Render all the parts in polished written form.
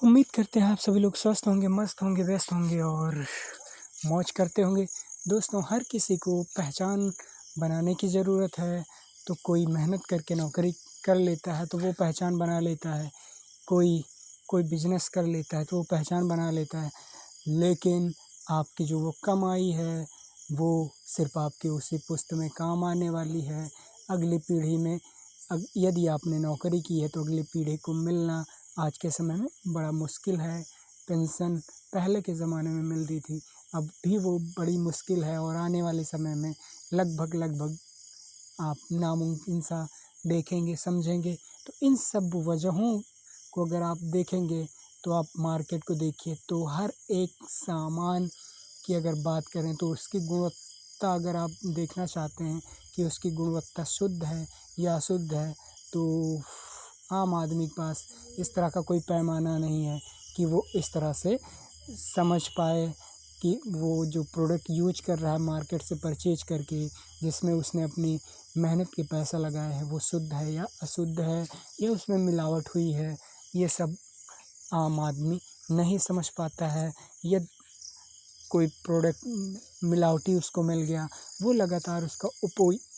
उम्मीद करते हैं आप सभी लोग स्वस्थ होंगे, मस्त होंगे, व्यस्त होंगे और मौज करते होंगे। दोस्तों, हर किसी को पहचान बनाने की ज़रूरत है, तो कोई मेहनत करके नौकरी कर लेता है, तो वो पहचान बना लेता है। कोई कोई बिज़नेस कर लेता है, तो वो पहचान बना लेता है। लेकिन आपकी जो वो कमाई है, वो सिर्फ़ आपके उसी पुश्त में काम आने वाली है। अगली पीढ़ी में यदि आपने नौकरी की है, तो अगली पीढ़ी को मिलना आज के समय में बड़ा मुश्किल है। पेंशन पहले के ज़माने में मिलती थी, अब भी वो बड़ी मुश्किल है और आने वाले समय में लगभग आप नामुमकिन सा देखेंगे, समझेंगे। तो इन सब वजहों को अगर आप देखेंगे, तो आप मार्केट को देखिए, तो हर एक सामान की अगर बात करें, तो उसकी गुणवत्ता अगर आप देखना चाहते हैं कि उसकी गुणवत्ता शुद्ध है या अशुद्ध है, तो आम आदमी के पास इस तरह का कोई पैमाना नहीं है कि वो इस तरह से समझ पाए कि वो जो प्रोडक्ट यूज़ कर रहा है मार्केट से परचेज़ करके, जिसमें उसने अपनी मेहनत के पैसा लगाया है, वो शुद्ध है या अशुद्ध है या उसमें मिलावट हुई है। ये सब आम आदमी नहीं समझ पाता है। यदि कोई प्रोडक्ट मिलावटी उसको मिल गया, वो लगातार उसका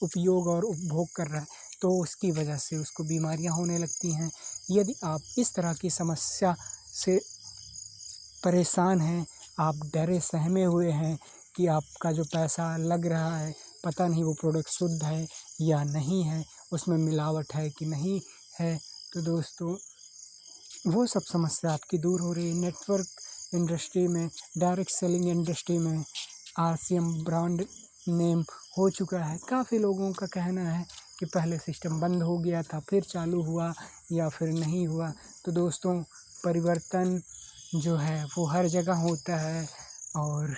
उपयोग और उपभोग कर रहा है, तो उसकी वजह से उसको बीमारियां होने लगती हैं। यदि आप इस तरह की समस्या से परेशान हैं, आप डरे सहमे हुए हैं कि आपका जो पैसा लग रहा है, पता नहीं वो प्रोडक्ट शुद्ध है या नहीं है, उसमें मिलावट है कि नहीं है, तो दोस्तों वो सब समस्या आपकी दूर हो रही है। नेटवर्क इंडस्ट्री में, डायरेक्ट सेलिंग इंडस्ट्री में आरसीएम ब्रांड नेम हो चुका है। काफ़ी लोगों का कहना है कि पहले सिस्टम बंद हो गया था, फिर चालू हुआ या फिर नहीं हुआ। तो दोस्तों, परिवर्तन जो है वो हर जगह होता है और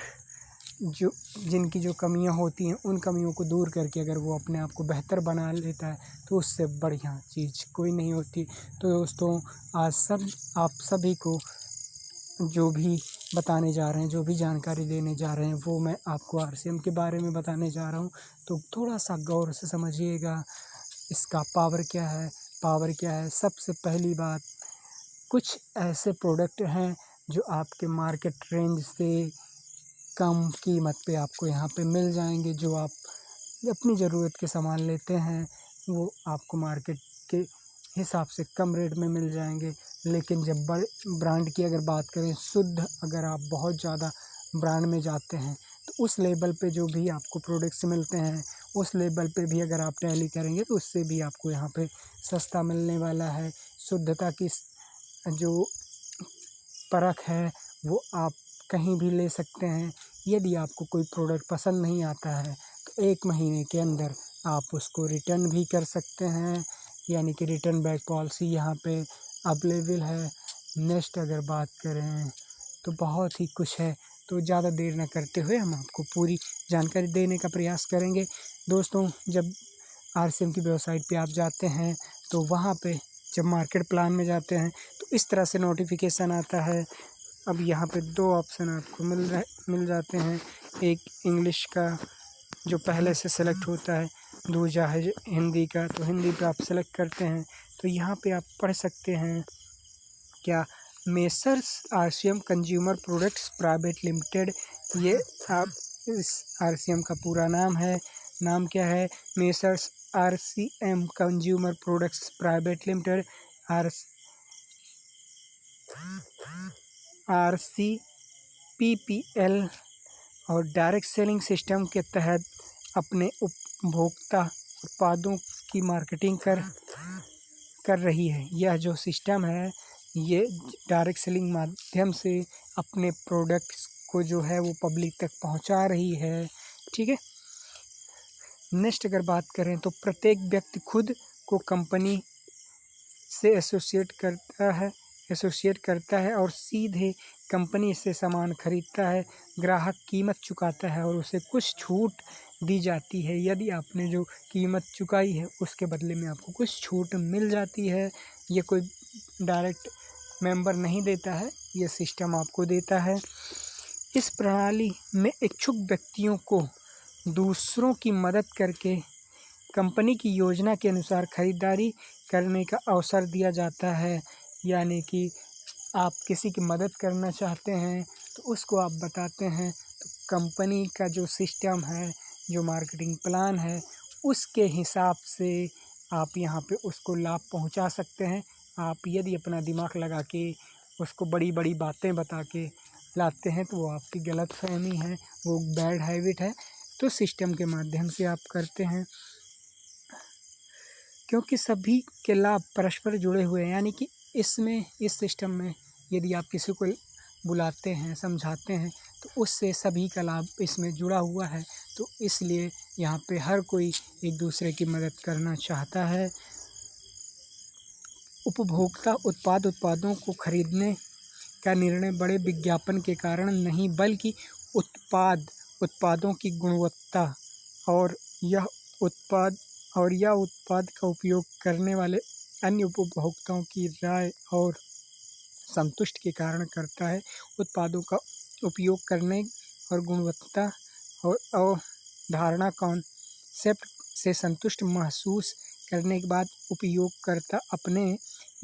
जो जिनकी जो कमियां होती हैं, उन कमियों को दूर करके अगर वो अपने आप को बेहतर बना लेता है, तो उससे बढ़िया चीज़ कोई नहीं होती। तो दोस्तों, आज आप सभी को जो भी बताने जा रहे हैं, जो भी जानकारी देने जा रहे हैं, वो मैं आपको आरसीएम के बारे में बताने जा रहा हूँ। तो थोड़ा-सा गौर से समझिएगा, इसका पावर क्या है। सबसे पहली बात, कुछ ऐसे प्रोडक्ट हैं जो आपके मार्केट रेंज से कम कीमत पे आपको यहाँ पे मिल जाएँगे। जो आप अपनी ज़रूरत के सामान लेते हैं, वो आपको मार्केट के हिसाब से कम रेट में मिल जाएँगे। लेकिन जब बड़े ब्रांड की अगर बात करें, शुद्ध अगर आप बहुत ज़्यादा ब्रांड में जाते हैं, तो उस लेवल पे जो भी आपको प्रोडक्ट्स मिलते हैं, उस लेवल पे भी अगर आप टैली करेंगे, तो उससे भी आपको यहाँ पे सस्ता मिलने वाला है। शुद्धता की जो परख है, वो आप कहीं भी ले सकते हैं। यदि आपको कोई प्रोडक्ट पसंद नहीं आता है, तो 1 महीने के अंदर आप उसको रिटर्न भी कर सकते हैं, यानी कि रिटर्न बैक पॉलिसी यहाँ पे अवेलेबल है। नेक्स्ट अगर बात करें, तो बहुत ही कुछ है, तो ज़्यादा देर ना करते हुए हम आपको पूरी जानकारी देने का प्रयास करेंगे। दोस्तों, जब आरसीएम की वेबसाइट पे आप जाते हैं, तो वहाँ पे जब मार्केट प्लान में जाते हैं, तो इस तरह से नोटिफ़िकेशन आता है। अब यहाँ पे 2 ऑप्शन आपको मिल जाते हैं। एक इंग्लिश का जो पहले से सेलेक्ट होता है, दूसरा है हिंदी का, तो हिंदी पे आप सेलेक्ट करते हैं, तो यहाँ पे आप पढ़ सकते हैं क्या, messrs RCM consumer products private limited. ये आप इस आरसीएम का पूरा नाम है। नाम क्या है? Messrs RCM consumer products private limited, RCPPL, और डायरेक्ट सेलिंग सिस्टम के तहत अपने उपभोक्ता उत्पादों की मार्केटिंग कर रही है। यह जो सिस्टम है, ये डायरेक्ट सेलिंग माध्यम से अपने प्रोडक्ट्स को जो है वो पब्लिक तक पहुंचा रही है। ठीक है। नेक्स्ट अगर बात करें, तो प्रत्येक व्यक्ति खुद को कंपनी से एसोसिएट करता है और सीधे कंपनी से सामान खरीदता है। ग्राहक कीमत चुकाता है और उसे कुछ छूट दी जाती है। यदि आपने जो कीमत चुकाई है, उसके बदले में आपको कुछ छूट मिल जाती है। ये कोई डायरेक्ट मेंबर नहीं देता है, ये सिस्टम आपको देता है। इस प्रणाली में इच्छुक व्यक्तियों को दूसरों की मदद करके कंपनी की योजना के अनुसार खरीदारी करने का अवसर दिया जाता है। यानी कि आप किसी की मदद करना चाहते हैं तो उसको आप बताते हैं, तो कंपनी का जो सिस्टम है, जो मार्केटिंग प्लान है, उसके हिसाब से आप यहाँ पे उसको लाभ पहुँचा सकते हैं। आप यदि अपना दिमाग लगा के उसको बड़ी-बड़ी बातें बता के लाते हैं तो वो आपकी गलतफ़हमी है, वो बैड हैबिट है। तो सिस्टम के माध्यम से आप करते हैं, क्योंकि सभी के लाभ परस्पर जुड़े हुए हैं। यानी कि इस सिस्टम में यदि आप किसी को बुलाते हैं, समझाते हैं, तो उससे सभी का लाभ इसमें जुड़ा हुआ है। तो इसलिए यहाँ पे हर कोई एक दूसरे की मदद करना चाहता है। उपभोक्ता उत्पादों को खरीदने का निर्णय बड़े विज्ञापन के कारण नहीं, बल्कि उत्पादों की गुणवत्ता और यह उत्पाद यह उत्पाद का उपयोग करने वाले अन्य उपभोक्ताओं की राय और संतुष्टि के कारण करता है। उत्पादों का उपयोग करने और गुणवत्ता और अवधारणा कॉन्सेप्ट से संतुष्ट महसूस करने के बाद उपयोगकर्ता अपने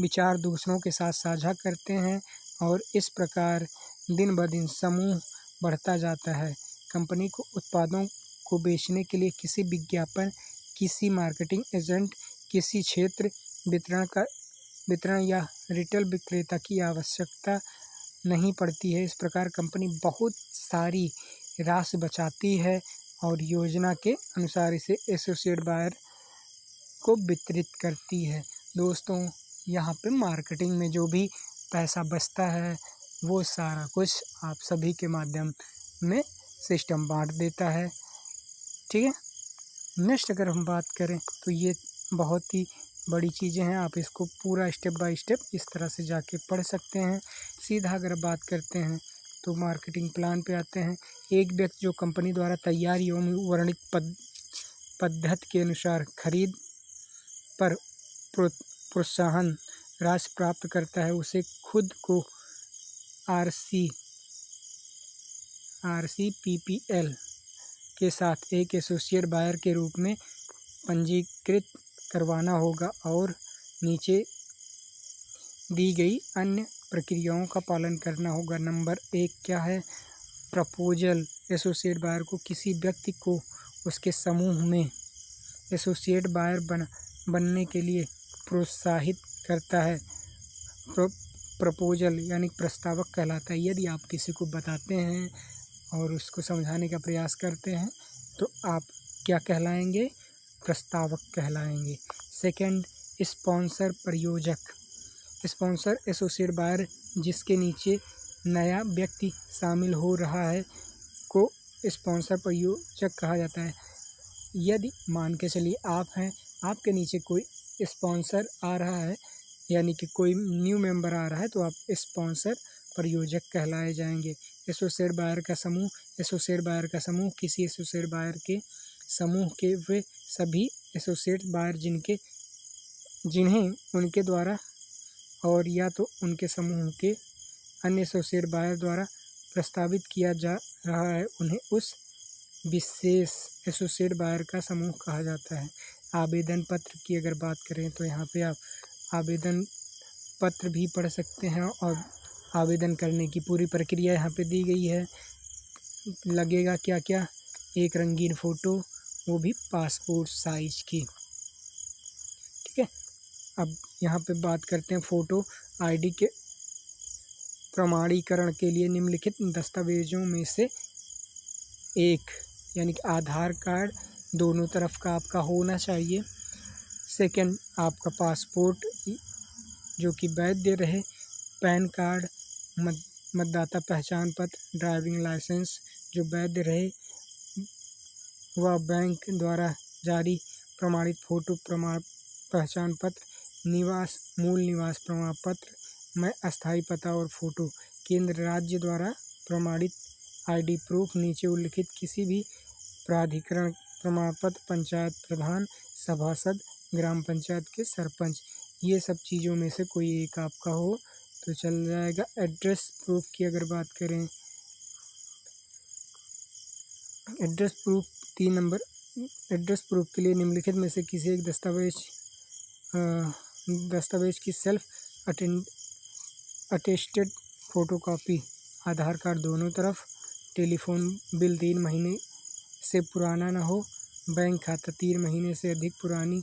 विचार दूसरों के साथ साझा करते हैं और इस प्रकार दिन ब दिन समूह बढ़ता जाता है। कंपनी को उत्पादों को बेचने के लिए किसी विज्ञापन, किसी मार्केटिंग एजेंट, किसी क्षेत्र वितरण या रिटेल विक्रेता की आवश्यकता नहीं पड़ती है। इस प्रकार कंपनी बहुत सारी राशि बचाती है और योजना के अनुसार इसे एसोसिएट बायर को वितरित करती है। दोस्तों, यहाँ पे मार्केटिंग में जो भी पैसा बचता है वो सारा कुछ आप सभी के माध्यम में सिस्टम बांट देता है। ठीक है। नेक्स्ट अगर हम बात करें तो ये बहुत ही बड़ी चीज़ें हैं। आप इसको पूरा स्टेप बाय स्टेप इस तरह से जाके पढ़ सकते हैं। सीधा अगर बात करते हैं तो मार्केटिंग प्लान पे आते हैं। एक व्यक्ति जो कंपनी द्वारा तैयार एवं वर्णित पद्धति के अनुसार खरीद पर प्रोत्साहन राशि प्राप्त करता है, उसे खुद को RCPPL के साथ एक एसोसिएट बायर के रूप में पंजीकृत करवाना होगा और नीचे दी गई अन्य प्रक्रियाओं का पालन करना होगा। नंबर 1 क्या है? प्रपोजल। एसोसिएट बायर को किसी व्यक्ति को उसके समूह में एसोसिएट बायर बनने के लिए प्रोत्साहित करता है। प्रपोजल यानी प्रस्तावक कहलाता है। यदि आप किसी को बताते हैं और उसको समझाने का प्रयास करते हैं तो आप क्या कहलाएंगे? प्रस्तावक कहलाएंगे। सेकंड, स्पॉन्सर प्रयोजक। स्पॉन्सर एसोसिएट बायर जिसके नीचे नया व्यक्ति शामिल हो रहा है को स्पॉन्सर प्रयोजक कहा जाता है। यदि मान के चलिए आप हैं, आपके नीचे कोई स्पॉन्सर आ रहा है, यानी कि कोई न्यू मेंबर आ रहा है, तो आप स्पॉन्सर प्रयोजक कहलाए जाएंगे। एसोसिएट बायर का समूह। एसोसिएट बायर का समूह किसी एसोसिएट बायर के समूह के वे सभी एसोसिएट बायर जिन्हें उनके द्वारा और या तो उनके समूह के अन्य एसोसिएट बायर द्वारा प्रस्तावित किया जा रहा है, उन्हें उस विशेष एसोसिएट बायर का समूह कहा जाता है। आवेदन पत्र की अगर बात करें तो यहाँ पे आप आवेदन पत्र भी पढ़ सकते हैं और आवेदन करने की पूरी प्रक्रिया यहाँ पे दी गई है। लगेगा क्या क्या? एक रंगीन फ़ोटो, वो भी पासपोर्ट साइज की। ठीक है। अब यहाँ पे बात करते हैं फ़ोटो आईडी के प्रमाणीकरण के लिए निम्नलिखित दस्तावेजों में से एक, यानी कि आधार कार्ड दोनों तरफ का आपका होना चाहिए। सेकंड, आपका पासपोर्ट जो कि वैध रहे। पैन कार्ड, मतदाता पहचान पत्र, ड्राइविंग लाइसेंस जो वैध रहे। वह बैंक द्वारा जारी प्रमाणित फ़ोटो प्रमाण पहचान पत्र, मूल निवास प्रमाण पत्र में अस्थायी पता और फ़ोटो। केंद्र राज्य द्वारा प्रमाणित आईडी प्रूफ। नीचे उल्लिखित किसी भी प्राधिकरण प्रमाण पत्र, पंचायत प्रधान, सभासद, ग्राम पंचायत के सरपंच, ये सब चीज़ों में से कोई एक आपका हो तो चल जाएगा। एड्रेस प्रूफ की अगर बात करें, address proof 3 number, address proof के लिए निम्नलिखित में से किसी एक दस्तावेज की सेल्फ अटेस्टेड फ़ोटोकॉपी आधार कार्ड दोनों तरफ, टेलीफोन बिल 3 महीने से पुराना न हो, बैंक खाता 3 महीने से अधिक पुरानी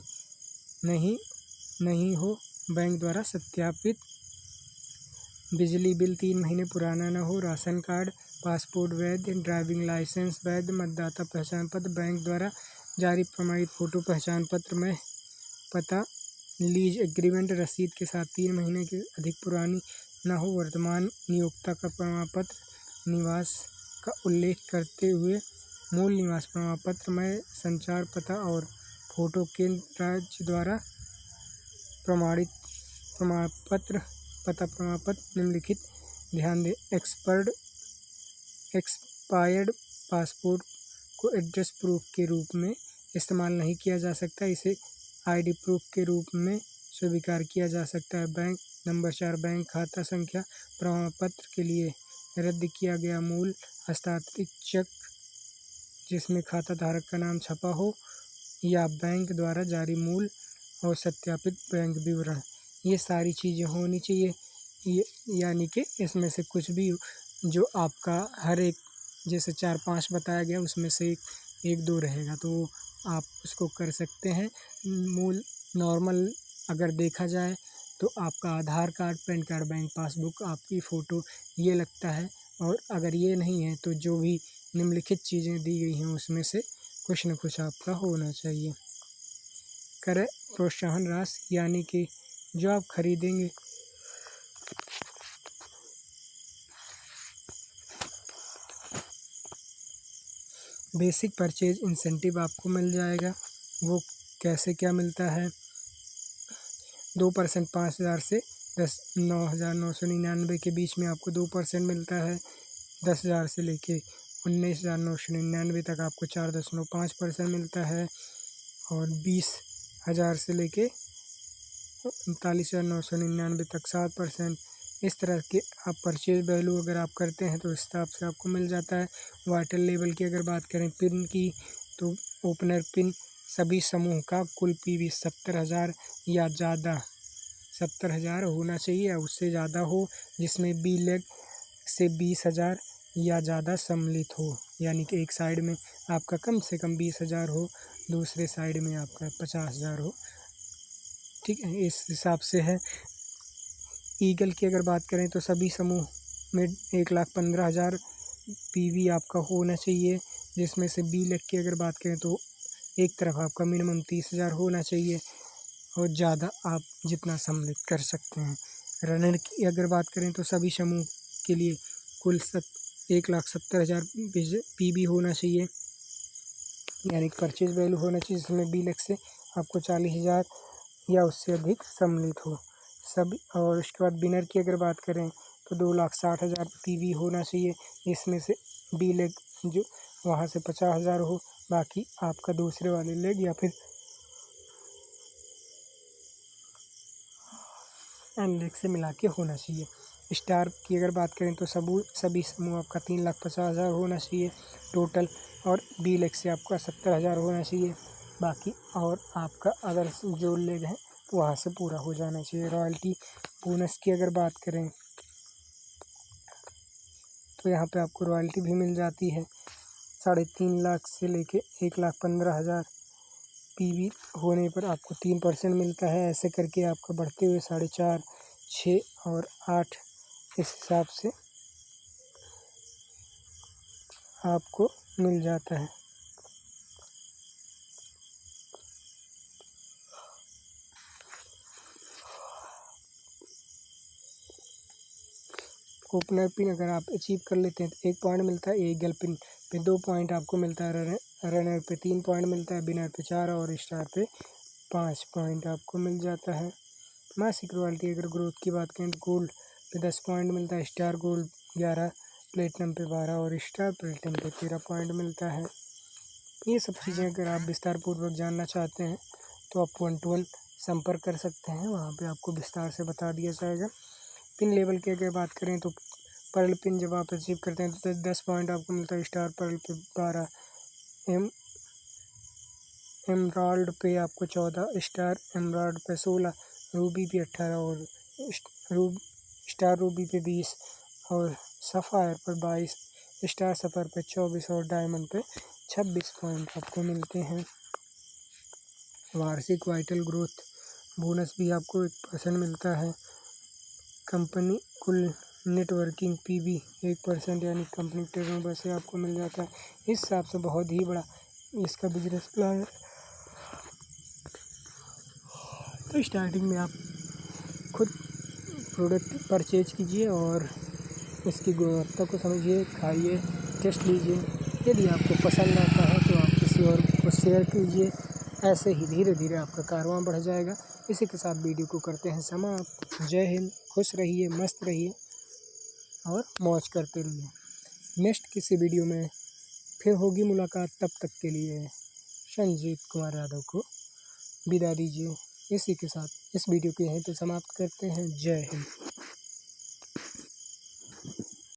नहीं हो, बैंक द्वारा सत्यापित बिजली बिल 3 महीने पुराना न हो, राशन कार्ड, पासपोर्ट वैध, ड्राइविंग लाइसेंस वैध, मतदाता पहचान पत्र, बैंक द्वारा जारी प्रमाणित फ़ोटो पहचान पत्र में पता, लीज एग्रीमेंट रसीद के साथ 3 महीने के अधिक पुरानी न हो, वर्तमान नियोक्ता का प्रमाण पत्र, निवास का उल्लेख करते हुए मूल निवास प्रमाण पत्र में संचार पता और फ़ोटो केंद्र राज्य द्वारा प्रमाणित प्रमाण पत्र, पता प्रमाण पत्र निम्नलिखित। ध्यान दें, एक्सपायर्ड पासपोर्ट को एड्रेस प्रूफ के रूप में इस्तेमाल नहीं किया जा सकता, इसे आईडी प्रूफ के रूप में स्वीकार किया जा सकता है। बैंक नंबर 4 बैंक खाता संख्या प्रमाण पत्र के लिए रद्द किया गया मूल हस्तांतरित चेक जिसमें खाता धारक का नाम छपा हो, या बैंक द्वारा जारी मूल और सत्यापित बैंक विवरण, ये सारी चीज़ें होनी चाहिए। यानी कि इसमें से कुछ भी जो आपका हर एक जैसे 4-5 बताया गया उसमें से एक दो रहेगा तो आप उसको कर सकते हैं। मूल नॉर्मल अगर देखा जाए तो आपका Aadhaar card, PAN card, bank passbook, आपकी फ़ोटो ये लगता है, और अगर ये नहीं है तो जो भी निम्नलिखित चीज़ें दी गई हैं उसमें से कुछ न कुछ आपका होना चाहिए। क्रय प्रोत्साहन राशि यानी कि जो आप खरीदेंगे बेसिक परचेज इंसेंटिव आपको मिल जाएगा। वो कैसे क्या मिलता है? 2% 5,000 से 9,999 के बीच में आपको 2% मिलता है। 10,000 से लेके 19,999 तक आपको 4.5% मिलता है, और 20,000 से लेके 39,999 तक 7%। इस तरह के आप परचेज वैल्यू अगर आप करते हैं तो इस हिसाब से आपको मिल जाता है। वाटर लेवल की अगर बात करें पिन की, तो ओपनर पिन सभी समूह का कुल पीवी 70,000 या ज़्यादा 70,000 होना चाहिए या उससे ज़्यादा हो, जिसमें बी लेग से 20,000 या ज़्यादा सम्मिलित हो, यानी कि एक साइड में आपका कम से कम 20,000 हो, दूसरे साइड में आपका 50,000 हो। ठीक है, इस हिसाब से है। ईगल की अगर बात करें तो सभी समूह में 1,15,000 पीवी आपका होना चाहिए, जिसमें से बी लेग की अगर बात करें तो एक तरफ आपका मिनिमम 30,000 होना चाहिए, और ज़्यादा आप जितना सम्मिलित कर सकते हैं। रनर की अगर बात करें तो सभी समूह के लिए कुल 1,70,000 पीवी होना चाहिए, यानी परचेज वैल्यू होना चाहिए, जिसमें बी लेग से आपको 40,000 या उससे अधिक सम्मिलित हो सभी। और उसके बाद विनर की अगर बात करें तो 2,60,000 पीवी होना चाहिए, इसमें से बी लेग जो वहाँ से 50,000 हो, बाकी आपका दूसरे वाले लेग या फिर एन लेग से मिला के होना चाहिए। स्टार की अगर बात करें तो सभी समूह आपका 3,50,000 होना चाहिए टोटल, और बी लेग से आपका 70,000 होना चाहिए, बाकी और आपका अगर जो लेग है वहाँ से पूरा हो जाना चाहिए। रॉयल्टी बोनस की अगर बात करें तो यहाँ पे आपको रॉयल्टी भी मिल जाती है। 3.5 लाख से लेके 1,15,000 पीवी होने पर आपको 3% मिलता है। ऐसे करके आपका बढ़ते हुए 4.5, 6 और 8 इस हिसाब से आपको मिल जाता है। ओपनर पिन अगर आप अचीव कर लेते हैं तो 1 पॉइंट मिलता है, ईगल पिन पे 2 पॉइंट आपको मिलता है, रनर पे 3 पॉइंट मिलता है, विनर पे 4 और स्टार पे 5 पॉइंट आपको मिल जाता है। मासिक रॉयल्टी अगर ग्रोथ की बात करें तो गोल्ड पे 10 पॉइंट मिलता है, स्टार गोल्ड 11, प्लेटिनम पे 12 और स्टार प्लेटिनम पे 13 पॉइंट मिलता है। ये सब चीज़ें अगर आप विस्तार पूर्वक जानना चाहते हैं तो आप 1-to-1 संपर्क कर सकते हैं, वहाँ पे आपको विस्तार से बता दिया जाएगा। पिन लेवल की अगर बात करें तो पर्ल पिन जब आप अचीव करते हैं तो 10 पॉइंट आपको मिलता है, स्टार पर्ल पे 12, एमराल्ड पे आपको 14, स्टार एमराल्ड पे 16, रूबी पे 18 और स्टार रूबी पे 20 और सफ़ायर पर 22, स्टार सफ़र पे 24 और डायमंड पे 26 पॉइंट आपको मिलते हैं। वार्षिक वाइटल ग्रोथ बोनस भी आपको 1% मिलता है। कंपनी कुल नेटवर्किंग पीवी 1% यानी कंपनी टर्नओवर से आपको मिल जाता है। इस हिसाब से बहुत ही बड़ा इसका बिजनेस प्लान है। तो स्टार्टिंग में आप खुद प्रोडक्ट परचेज कीजिए और इसकी गुणवत्ता को समझिए, खाइए, टेस्ट लीजिए। यदि आपको पसंद आता है तो आप किसी और को शेयर कीजिए। ऐसे ही धीरे धीरे आपका कारवां बढ़ जाएगा। इसी के साथ वीडियो को करते हैं समाप्त। जय हिंद, खुश रहिए, मस्त रहिए और मौज करते रहिए। नेक्स्ट किसी वीडियो में फिर होगी मुलाकात। तब तक के लिए संजीत कुमार यादव को विदा दीजिए। इसी के साथ इस वीडियो को यहीं पे समाप्त करते हैं। जय हिंद।